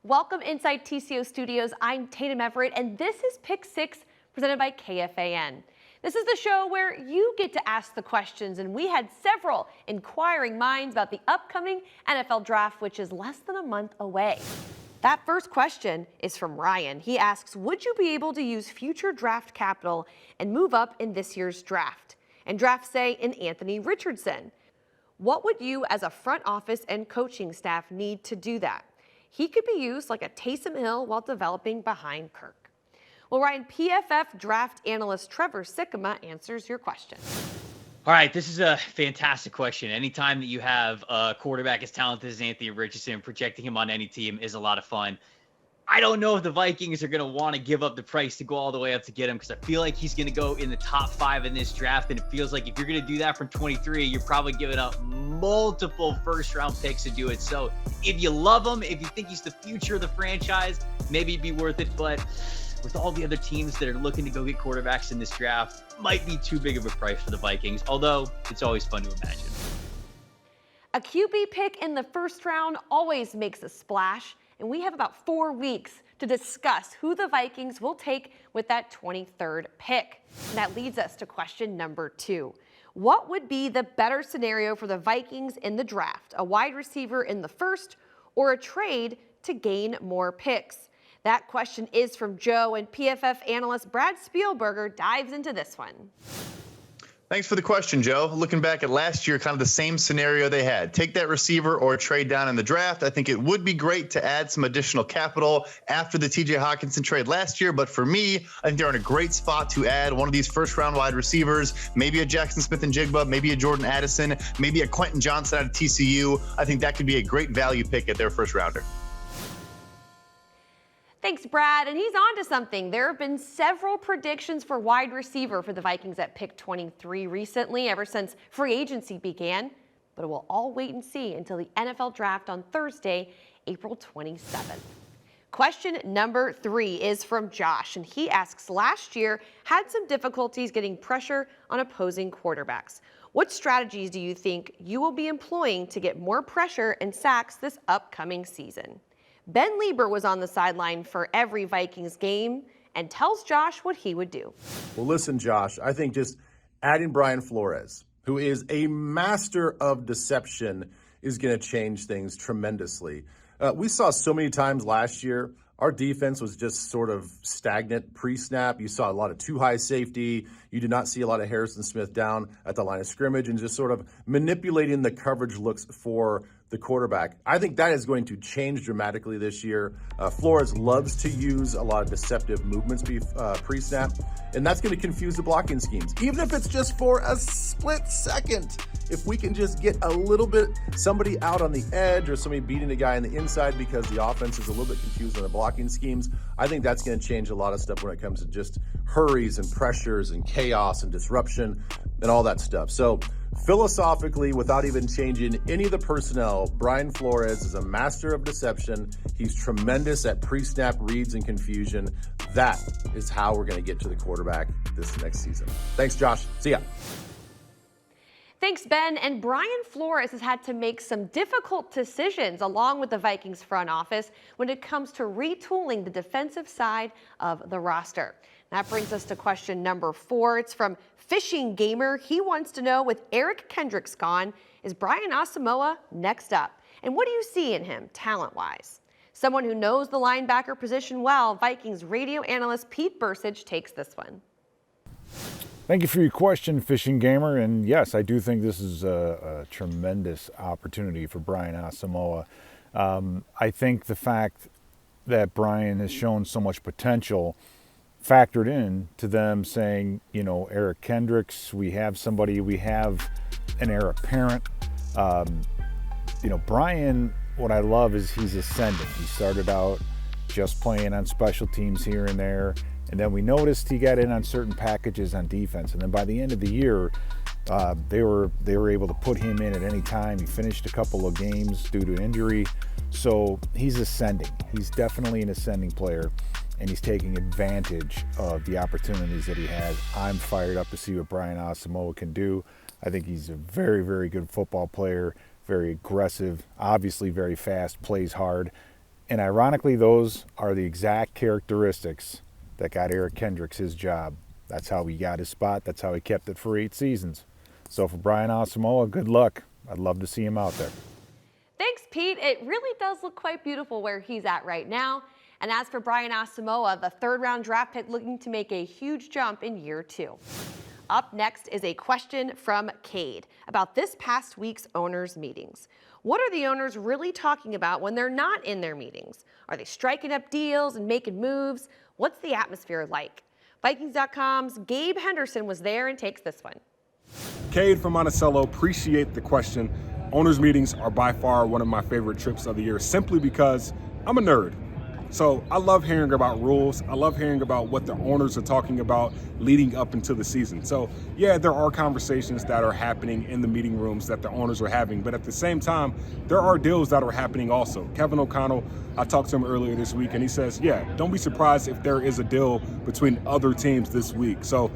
Welcome inside TCO Studios. I'm Tatum Everett, and this is Pick 6 presented by KFAN. This is the show where you get to ask the questions, and we had several inquiring minds about the upcoming NFL Draft, which is less than a month away. That first question is from Ryan. He asks, would you be able to use future draft capital and move up in this year's draft? And draft say in Anthony Richardson. What would you as a front office and coaching staff need to do that? He could be used like a Taysom Hill while developing behind Kirk. Well, Ryan, PFF draft analyst Trevor Sikkema answers your question. All right, this is a fantastic question. Anytime that you have a quarterback as talented as Anthony Richardson, projecting him on any team is a lot of fun. I don't know if the Vikings are going to want to give up the price to go all the way up to get him, because I feel like he's going to go in the top 5 in this draft, and it feels like if you're going to do that from 23, you're probably giving up multiple first-round picks to do it. So if you love him, if you think he's the future of the franchise, maybe it'd be worth it. But with all the other teams that are looking to go get quarterbacks in this draft, might be too big of a price for the Vikings, although it's always fun to imagine. A QB pick in the first round always makes a splash, and we have about 4 weeks to discuss who the Vikings will take with that 23rd pick. And that leads us to question number 2. What would be the better scenario for the Vikings in the draft? A wide receiver in the first or a trade to gain more picks? That question is from Joe, and PFF analyst Brad Spielberger dives into this one. Thanks for the question, Joe. Looking back at last year, kind of the same scenario they had. Take that receiver or trade down in the draft. I think it would be great to add some additional capital after the TJ Hawkinson trade last year. But for me, I think they're in a great spot to add one of these first-round wide receivers, maybe a Jackson Smith-Njigba, maybe a Jordan Addison, maybe a Quentin Johnson out of TCU. I think that could be a great value pick at their first-rounder. Thanks, Brad. And he's on to something. There have been several predictions for wide receiver for the Vikings at pick 23 recently, ever since free agency began. But we'll all wait and see until the NFL Draft on Thursday, April 27th. Question number 3 is from Josh, and he asks, last year had some difficulties getting pressure on opposing quarterbacks. What strategies do you think you will be employing to get more pressure and sacks this upcoming season? Ben Lieber was on the sideline for every Vikings game and tells Josh what he would do. Well, listen, Josh, I think just adding Brian Flores, who is a master of deception, is going to change things tremendously. We saw so many times last year, our defense was just sort of stagnant pre-snap. You saw a lot of too high safety. You did not see a lot of Harrison Smith down at the line of scrimmage and just sort of manipulating the coverage looks for the quarterback. I think that is going to change dramatically this year. Flores loves to use a lot of deceptive movements pre-snap, and that's going to confuse the blocking schemes, even if it's just for a split second. If we can just get a little bit, somebody out on the edge or somebody beating a guy on the inside because the offense is a little bit confused on the blocking schemes, I think that's going to change a lot of stuff when it comes to just hurries and pressures and chaos and disruption and all that stuff. So philosophically, without even changing any of the personnel, Brian Flores is a master of deception. He's tremendous at pre-snap reads and confusion. That is how we're going to get to the quarterback this next season. Thanks, Josh. See ya. Thanks, Ben. And Brian Flores has had to make some difficult decisions along with the Vikings front office when it comes to retooling the defensive side of the roster. That brings us to question number 4. It's from Fishing Gamer. He wants to know, with Eric Kendricks gone, is Brian Asamoah next up? And what do you see in him talent-wise? Someone who knows the linebacker position well, Vikings radio analyst Pete Bursage takes this one. Thank you for your question, Fishing Gamer. And yes, I do think this is a tremendous opportunity for Brian Asamoah. I think the fact that Brian has shown so much potential factored in to them saying, you know, Eric Kendricks, we have an heir apparent. You know, Brian, what I love is he's ascending. He started out just playing on special teams here and there. And then we noticed he got in on certain packages on defense. And then by the end of the year, they were able to put him in at any time. He finished a couple of games due to injury. So he's ascending. He's definitely an ascending player, and he's taking advantage of the opportunities that he has. I'm fired up to see what Brian Asamoah can do. I think he's a very, very good football player, very aggressive, obviously very fast, plays hard. And ironically, those are the exact characteristics that got Eric Kendricks his job. That's how he got his spot. That's how he kept it for 8 seasons. So for Brian Asamoah, good luck. I'd love to see him out there. Thanks, Pete. It really does look quite beautiful where he's at right now. And as for Brian Asamoah, the 3rd-round draft pick looking to make a huge jump in year 2. Up next is a question from Cade about this past week's owners' meetings. What are the owners really talking about when they're not in their meetings? Are they striking up deals and making moves? What's the atmosphere like? Vikings.com's Gabe Henderson was there and takes this one. Cade from Monticello, appreciate the question. Owners' meetings are by far one of my favorite trips of the year simply because I'm a nerd. So I love hearing about rules. I love hearing about what the owners are talking about leading up into the season. So yeah, there are conversations that are happening in the meeting rooms that the owners are having, but at the same time, there are deals that are happening also. Kevin O'Connell, I talked to him earlier this week and he says, yeah, don't be surprised if there is a deal between other teams this week. So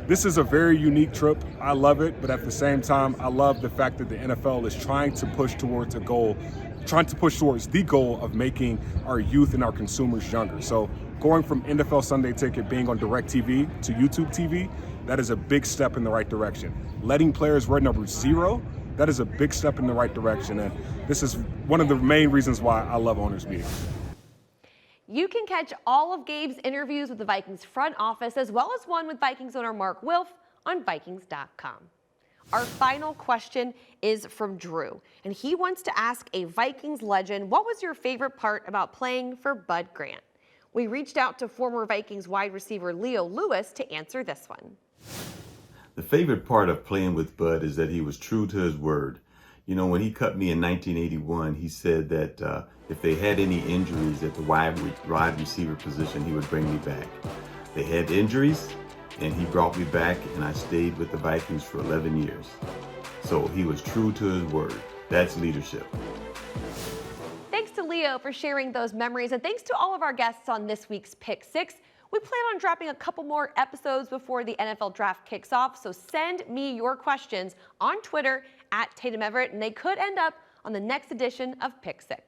this is a very unique trip. I love it, but at the same time, I love the fact that the NFL is trying to push towards the goal of making our youth and our consumers younger. So going from NFL Sunday Ticket being on DirecTV to YouTube TV, that is a big step in the right direction. Letting players wear number 0, that is a big step in the right direction. And this is one of the main reasons why I love owners' meetings. You can catch all of Gabe's interviews with the Vikings front office, as well as one with Vikings owner Mark Wilf, on Vikings.com. Our final question is from Drew, and he wants to ask a Vikings legend, what was your favorite part about playing for Bud Grant? We reached out to former Vikings wide receiver Leo Lewis to answer this one. The favorite part of playing with Bud is that he was true to his word. You know, when he cut me in 1981, he said that if they had any injuries at the wide receiver position, he would bring me back. They had injuries, and he brought me back, and I stayed with the Vikings for 11 years. So he was true to his word. That's leadership. Thanks to Leo for sharing those memories, and thanks to all of our guests on this week's Pick 6. We plan on dropping a couple more episodes before the NFL draft kicks off, so send me your questions on Twitter @Tatum Everett, and they could end up on the next edition of Pick 6.